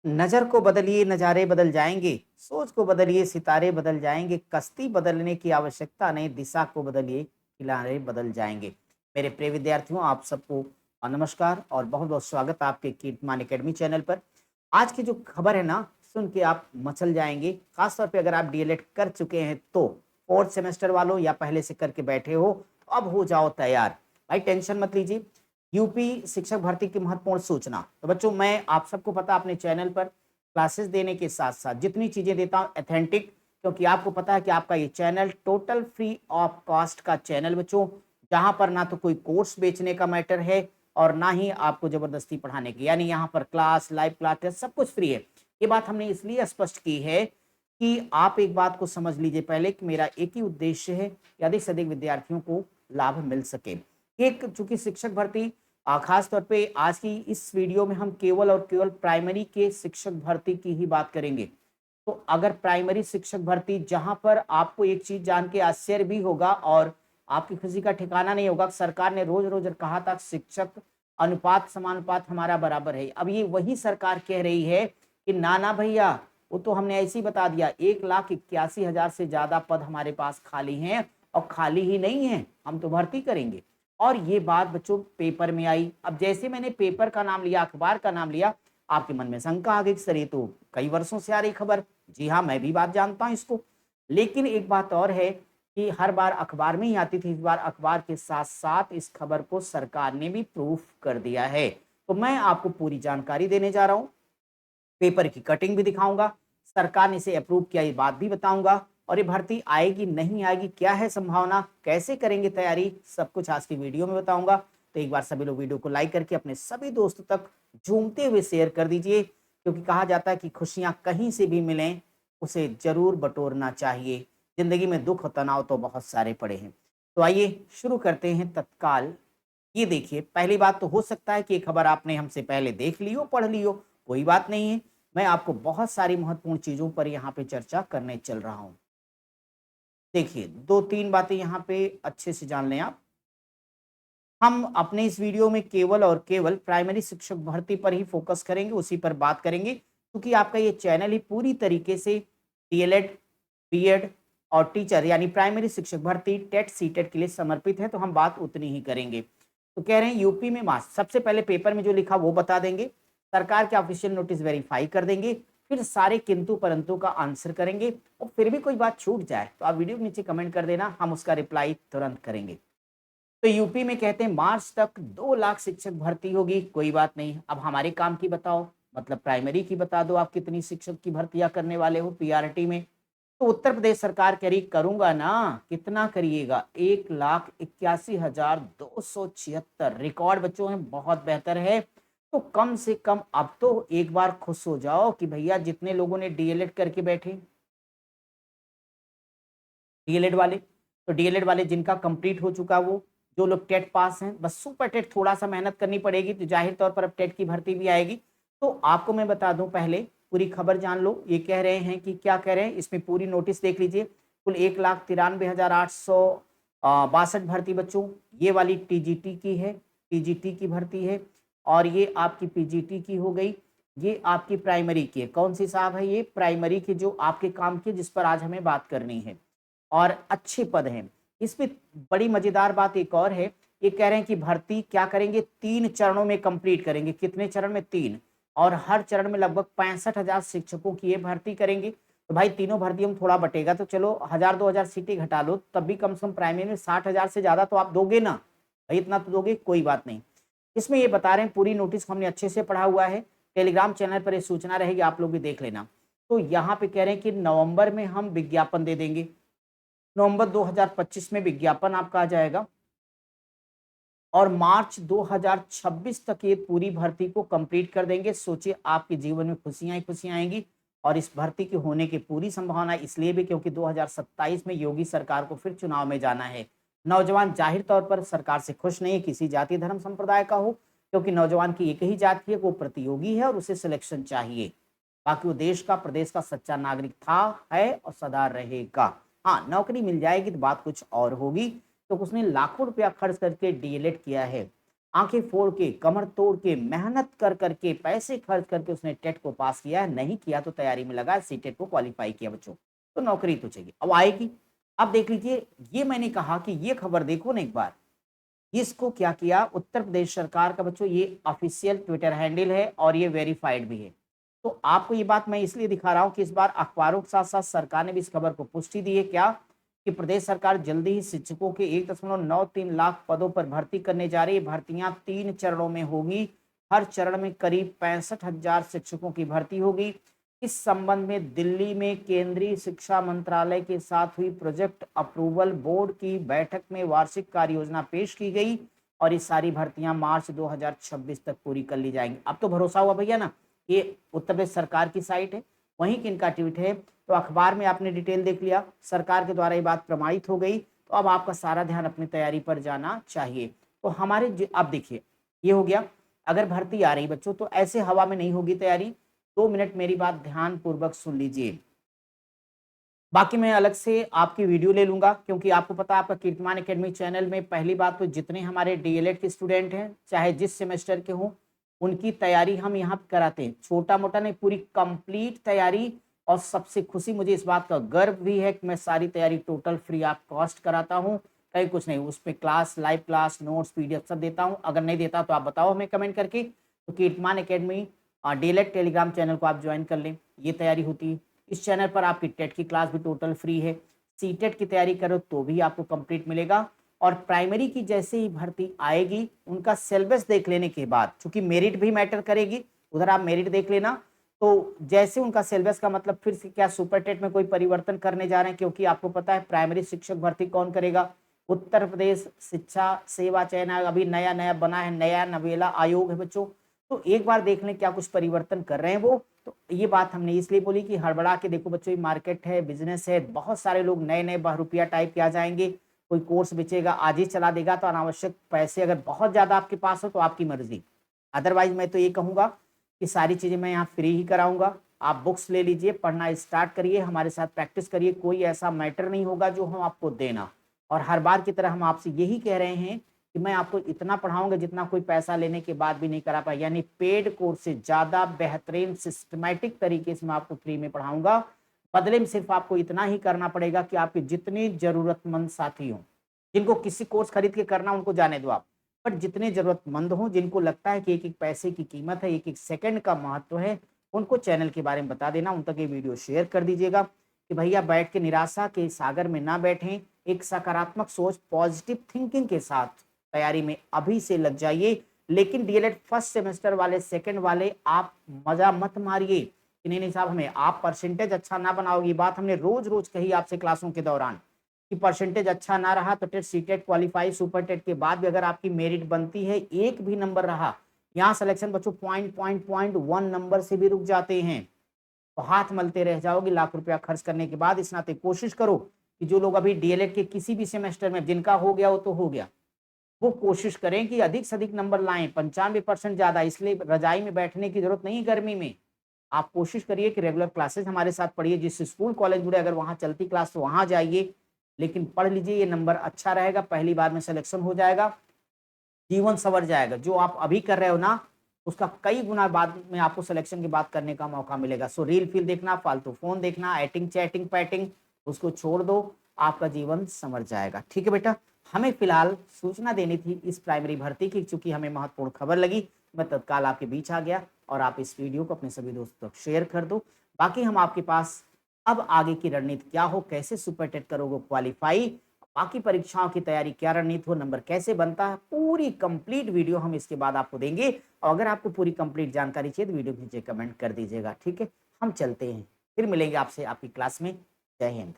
नज़र को बदलिए नज़ारे बदल जाएँगे, सोच को बदलिए सितारे बदल जाएँगे, कश्ती बदलने की आवश्यकता नहीं, दिशा को बदलिए किनारे बदल जाएँगे। मेरे प्रिय विद्यार्थियों आप सबको नमस्कार और बहुत-बहुत स्वागत है आपके कीर्तिमान अकेडमी चैनल पर। आज की जो खबर है ना, सुन के आप मचल जाएँगे, ख़ास तौर पे अगर आप डीएलएड कर चुके हैं तो। 4th सेमेस्टर वालों या पहले से करके बैठे हो, तो अब हो जाओ तैयार। भाई टेंशन मत लीजिए। यूपी शिक्षक भर्ती की महत्वपूर्ण सूचना। तो बच्चों मैं आप सबको पता अपने चैनल पर क्लासेस देने के साथ-साथ जितनी चीज़ें देता हूँ ऑथेंटिक, क्योंकि आपको पता है कि आपका ये channel total free of cost का चैनल बच्चों, जहाँ पर ना तो कोई कोर्स बेचने का मैटर है और ना ही आपको ज़बरदस्ती पढ़ाने की। यानी यहाँ पर क्लास, लाइव क्लास टेस्ट सब कुछ फ्री है। ये बात हमने इसलिए स्पष्ट की है कि आप एक बात को समझ लीजिए पहले कि मेरा एक ही उद्देश्य है कि अधिक से अधिक विद्यार्थियों को लाभ मिल सके। एक चूँकि शिक्षक भर्ती खास तौर पे आज की इस वीडियो में हम केवल और केवल प्राइमरी के शिक्षक भर्ती की ही बात करेंगे। तो अगर प्राइमरी शिक्षक भर्ती जहाँ पर आपको एक चीज़ जान के आश्चर्य भी होगा और आपकी खुशी का ठिकाना नहीं होगा, सरकार ने रोज़-रोज़ कहा था शिक्षक अनुपात समानुपात हमारा बराबर है। अब ये वही सरकार कह रही है कि ना भैया, वो तो हमने ऐसे ही बता दिया 1,81,000 से ज़्यादा पद हमारे पास खाली हैं और खाली ही नहीं हैं, हम तो भर्ती करेंगे। और ये बात बच्चों पेपर में आई। अब जैसे मैंने पेपर का नाम लिया, अखबार का नाम लिया, आपके मन में शंका आ गई कि सर ये तो कई वर्षों से आ रही खबर। जी हाँ, मैं भी बात जानता हूँ इसको। लेकिन एक बात और है कि हर बार अखबार में ही आती थी, इस बार अखबार के साथ-साथ इस खबर को सरकार ने भी प्रूफ कर दिया है। तो मैं आपको पूरी जानकारी देने जा रहा हूँ। पेपर की कटिंग भी दिखाऊँगा, सरकार ने इसे अप्रूव किया ये बात भी बताऊँगा और ये भर्ती आएगी, नहीं आएगी, क्या है संभावना, कैसे करेंगे तैयारी, सब कुछ आज की वीडियो में बताऊँगा। तो एक बार सभी लोग वीडियो को लाइक करके अपने सभी दोस्तों तक झूमते हुए शेयर कर दीजिए, क्योंकि कहा जाता है कि खुशियाँ कहीं से भी मिलें, उसे ज़रूर बटोरना चाहिए। ज़िंदगी में दुःख और तनाव तो बहुत सारे पड़े हैं। तो आइए शुरू करते हैं तत्काल। ये देखिए, पहली बात तो हो सकता है कि ये खबर आपने हमसे पहले देख ली हो, पढ़ ली हो, कोई बात नहीं है। मैं आपको बहुत सारी महत्वपूर्ण चीज़ों पर यहाँ पे चर्चा करने चल रहा हूँ। देखिए, 2-3 बातें यहाँ पे अच्छे से जान लें आप। हम अपने इस वीडियो में केवल और केवल प्राइमरी शिक्षक भर्ती पर ही फोकस करेंगे, उसी पर बात करेंगे, क्योंकि आपका ये चैनल ही पूरी तरीके से डीएलएड, बीएड और टीचर यानी प्राइमरी शिक्षक भर्ती, टेट, सीटेट के लिए समर्पित है, तो हम बात उतनी ही करेंगे। तो कह रहे हैं यूपी में मास सबसे पहले पेपर में जो लिखा वो बता देंगे, सरकार के ऑफिशियल नोटिस वेरीफाई कर देंगे, फिर सारे किंतु परंतु का आंसर करेंगे और फिर भी कोई बात छूट जाए तो आप वीडियो के नीचे कमेंट कर देना, हम उसका रिप्लाई तुरंत करेंगे। तो यूपी में कहते हैं मार्च तक 2 लाख शिक्षक भर्ती होगी, कोई बात नहीं। अब हमारे काम की बताओ, मतलब प्राइमरी की बता दो आप कितनी शिक्षक की भर्तियाँ करने वाले हो पीआरटी में। तो उत्तर प्रदेश सरकार कह रही करूँगा ना, कितना करिएगा? 1,81,276 रिकॉर्ड बच्चों में बहुत बेहतर है। तो कम से कम अब तो एक बार खुश हो जाओ कि भैया जितने लोगों ने डीएलएड करके बैठे, डीएलएड वाले, तो डीएलएड वाले जिनका कंप्लीट हो चुका वो, जो लोग टेट पास हैं, बस सुपर टेट थोड़ा-सा मेहनत करनी पड़ेगी, तो ज़ाहिर तौर पर अब टेट की भर्ती भी आएगी। तो आपको मैं बता दूँ पहले, पूरी खबर जान लो, ये कह रहे हैं कि क्या कह रहे हैं, इसमें पूरी नोटिस देख लीजिए। कुल 1,93,800 62 भर्ती बच्चों, ये वाली टीजीटी की है, टीजीटी की भर्ती है और ये आपकी पीजीटी की हो गई, ये आपकी प्राइमरी की है। कौन-सी साहब है ये? प्राइमरी की जो आपके काम की जिस पर आज हमें बात करनी है। और अच्छे पद हैं। इसमें बड़ी मज़ेदार बात एक और है, ये कह रहे हैं कि भर्ती क्या करेंगे 3 चरणों में कंप्लीट करेंगे। कितने चरण में? 3 और हर चरण में लगभग 65,000 शिक्षकों की ये भर्ती करेंगे। तो भाई तीनों भर्तियों में थोड़ा बटेगा तो चलो 1000-2000 सीटें घटा लो, तब भी कम से कम प्राइमरी में 60,000 से ज़्यादा तो आप दोगे ना? भाई इतना तो दोगे, कोई बात नहीं। इसमें ये बता रहे हैं पूरी नोटिस को हमने अच्छे से पढ़ा हुआ है, टेलीग्राम चैनल पर ये सूचना रहेगी, आप लोग भी देख लेना। तो यहाँ पे कह रहे हैं कि नवंबर में हम विज्ञापन दे देंगे। नवंबर 2025 में विज्ञापन आपका आ जाएगा और मार्च 2026 तक ये पूरी भर्ती को कंप्लीट कर देंगे। सोचिए आपके जीवन में खुशियाँ ही खुशियाँ आएँगी और इस भर्ती के होने की पूरी संभावना इसलिए भी क्योंकि 2027 में योगी सरकार को फिर चुनाव में जाना है। नौजवान ज़ाहिर तौर पर सरकार से खुश नहीं है, किसी जाति धर्म संप्रदाय का हो, क्योंकि नौजवान की एक ही जाति है, वो प्रतियोगी है और उसे सिलेक्शन चाहिए। बाकी वो देश का, प्रदेश का सच्चा नागरिक था, है और सदा रहेगा। हाँ, नौकरी मिल जाएगी तो बात कुछ और होगी, तो उसने लाखों रुपया खर्च करके डीएलएड किया है। आंखें फोड़ के, कमर तोड़ के, मेहनत कर करके, पैसे खर्च करके उसने टेट को पास किया है, नहीं किया तो तैयारी में लगा, सीटेट को क्वालिफाई किया बच्चों, तो नौकरी तो चाहिए, अब आएगी। अब देख लीजिए, ये मैंने कहा कि ये खबर देखो ना एक बार, इसको क्या किया उत्तर प्रदेश सरकार का बच्चों, ये ऑफिशियल ट्विटर हैंडल है और ये वेरीफाइड भी है। तो आपको ये बात मैं इसलिए दिखा रहा हूं कि इस बार अखबारों के साथ साथ सरकार ने भी इस खबर को पुष्टि दी है, क्या कि प्रदेश सरकार जल्दी ही शिक्षकों के 1.93 लाख पदों पर भर्ती करने जा रही है। भर्तियां 3 चरणों में होगी, हर चरण में करीब 65,000 शिक्षकों की भर्ती होगी। इस संबंध में दिल्ली में केंद्रीय शिक्षा मंत्रालय के साथ हुई प्रोजेक्ट अप्रूवल बोर्ड की बैठक में वार्षिक कार्य योजना पेश की गई और ये सारी भर्तियां मार्च 2026 तक पूरी कर ली जाएंगी। अब तो भरोसा हुआ भैया ना, ये उत्तर प्रदेश सरकार की साइट है, वहीं किनका ट्वीट है, तो अखबार में आपने डिटेल देख लिया, सरकार के द्वारा ये बात प्रमाणित हो गई, तो अब आपका सारा ध्यान अपनी तैयारी पर जाना चाहिए। तो हमारे अब देखिए, ये हो गया, अगर भर्ती आ रही बच्चों तो ऐसे हवा में नहीं होगी तैयारी, 2 मिनट मेरी बात ध्यान पूर्वक सुन लीजिए। बाकी मैं अलग से आपकी वीडियो ले लूंगा, क्योंकि आपको पता है आपका कीर्तिमान एकेडमी चैनल में पहली बात तो जितने हमारे डीएलएड के स्टूडेंट हैं, चाहे जिस सेमेस्टर के हों, उनकी तैयारी हम यहाँ पे कराते हैं, छोटा मोटा नहीं, पूरी कंप्लीट तैयारी। और सबसे खुशी मुझे इस बात का गर्व भी है कि मैं सारी तैयारी टोटल फ्री ऑफ कॉस्ट कराता हूँ, कहीं कुछ नहीं, उस पर class, live class, notes, PDF सब देता हूँ। अगर नहीं देता तो आप बताओ हमें कमेंट करके। तो कीर्तिमान एकेडमी डीएलएड टेलीग्राम चैनल को आप ज्वाइन कर लें, ये तैयारी होती है। इस चैनल पर आपकी टेट की क्लास भी टोटल फ्री है, सीटेट की तैयारी करो तो भी आपको कंप्लीट मिलेगा। और प्राइमरी की जैसे ही भर्ती आएगी, उनका सिलेबस देख लेने के बाद, चूंकि मेरिट भी मैटर करेगी, उधर आप मेरिट देख लेना, तो जैसे उनका सिलेबस का मतलब फिर से क्या सुपर टेट में कोई परिवर्तन करने जा रहे हैं, क्योंकि आपको पता है प्राइमरी शिक्षक भर्ती कौन करेगा, उत्तर प्रदेश शिक्षा सेवा चयन आयोग अभी नया नया बना है, नया नवेला आयोग है बच्चों, तो एक बार देख लें क्या कुछ परिवर्तन कर रहे हैं वो। तो ये बात हमने इसलिए बोली कि हड़बड़ा के देखो बच्चों, ये मार्केट है, बिजनेस है, बहुत सारे लोग नए नए बहरूपिया टाइप के आ जाएंगे, कोई कोर्स बेचेगा आज ही चला देगा, तो अनावश्यक पैसे अगर बहुत ज्यादा आपके पास हो तो आपकी मर्जी, अदरवाइज मैं तो ये कहूंगा कि सारी चीजें मैं यहाँ फ्री ही कराऊंगा। आप बुक्स ले लीजिए, पढ़ना स्टार्ट करिए, हमारे साथ प्रैक्टिस करिए, कोई ऐसा मैटर नहीं होगा जो हम आपको देना। और हर बार की तरह हम आपसे यही कह रहे हैं कि मैं आपको इतना पढ़ाऊंगा जितना कोई पैसा लेने के बाद भी नहीं करा पाए, यानी पेड कोर्स से ज्यादा बेहतरीन सिस्टमैटिक तरीके से मैं आपको फ्री में पढ़ाऊंगा। बदले में सिर्फ आपको इतना ही करना पड़ेगा कि आपके जितने जरूरतमंद साथी हों, जिनको किसी कोर्स खरीद के करना उनको जाने दो आप, बट जितने जरूरतमंद हों, जिनको लगता है कि एक एक पैसे की कीमत है, एक एक सेकंड का महत्व है, उनको चैनल के बारे में बता देना, उन तक ये वीडियो शेयर कर दीजिएगा कि भैया बैठ के निराशा के सागर में ना बैठें, एक सकारात्मक सोच, पॉजिटिव थिंकिंग के साथ तैयारी में अभी से लग जाइए। लेकिन डीएलएड फर्स्ट सेमेस्टर वाले, सेकंड वाले, आप मजा मत मारिए कि नहीं नहीं साहब हमें आप परसेंटेज अच्छा ना बनाओगे, बात हमने रोज रोज कही आपसे क्लासों के दौरान कि परसेंटेज अच्छा ना रहा तो TET CTET qualify, super TET के बाद भी अगर आपकी मेरिट बनती है, एक भी नंबर रहा, यहाँ सिलेक्शन बच्चों पॉइंट 1 नंबर से भी रुक जाते हैं, तो हाथ मलते रह जाओगे लाख रुपया खर्च करने के बाद। इस नाते कोशिश करो कि जो लोग अभी डीएलएड के किसी भी सेमेस्टर में, जिनका हो गया वो तो हो गया, वो कोशिश करें कि अधिक से अधिक नंबर लाएं, 95% ज्यादा, इसलिए रजाई में बैठने की जरूरत नहीं गर्मी में। आप कोशिश करिए कि रेगुलर क्लासेस हमारे साथ पढ़िए, जिस स्कूल कॉलेज जुड़े अगर वहां चलती क्लास तो वहां जाइए, लेकिन पढ़ लीजिए, ये नंबर अच्छा रहेगा, पहली बार में सिलेक्शन हो जाएगा, जीवन संवर जाएगा। जो आप अभी कर रहे हो ना, उसका कई गुना बाद में आपको सिलेक्शन की बात करने का मौका मिलेगा। सो रील फील देखना, फालतू फोन देखना, एटिंग चैटिंग पैटिंग, उसको छोड़ दो, आपका जीवन संवर जाएगा। ठीक है बेटा, हमें फिलहाल सूचना देनी थी इस प्राइमरी भर्ती की, चूंकि हमें महत्वपूर्ण खबर लगी, मैं तत्काल आपके बीच आ गया। और आप इस वीडियो को अपने सभी दोस्तों तक शेयर कर दो। बाकी हम आपके पास अब आगे की रणनीति क्या हो, कैसे सुपर टेट करोगे क्वालिफाई, बाकी परीक्षाओं की तैयारी क्या रणनीति हो, नंबर कैसे बनता है, पूरी कंप्लीट वीडियो हम इसके बाद आपको देंगे। और अगर आपको पूरी कंप्लीट जानकारी चाहिए तो वीडियो के नीचे कमेंट कर दीजिएगा। ठीक है, हम चलते हैं, फिर मिलेंगे आपसे आपकी क्लास में। जय हिंद।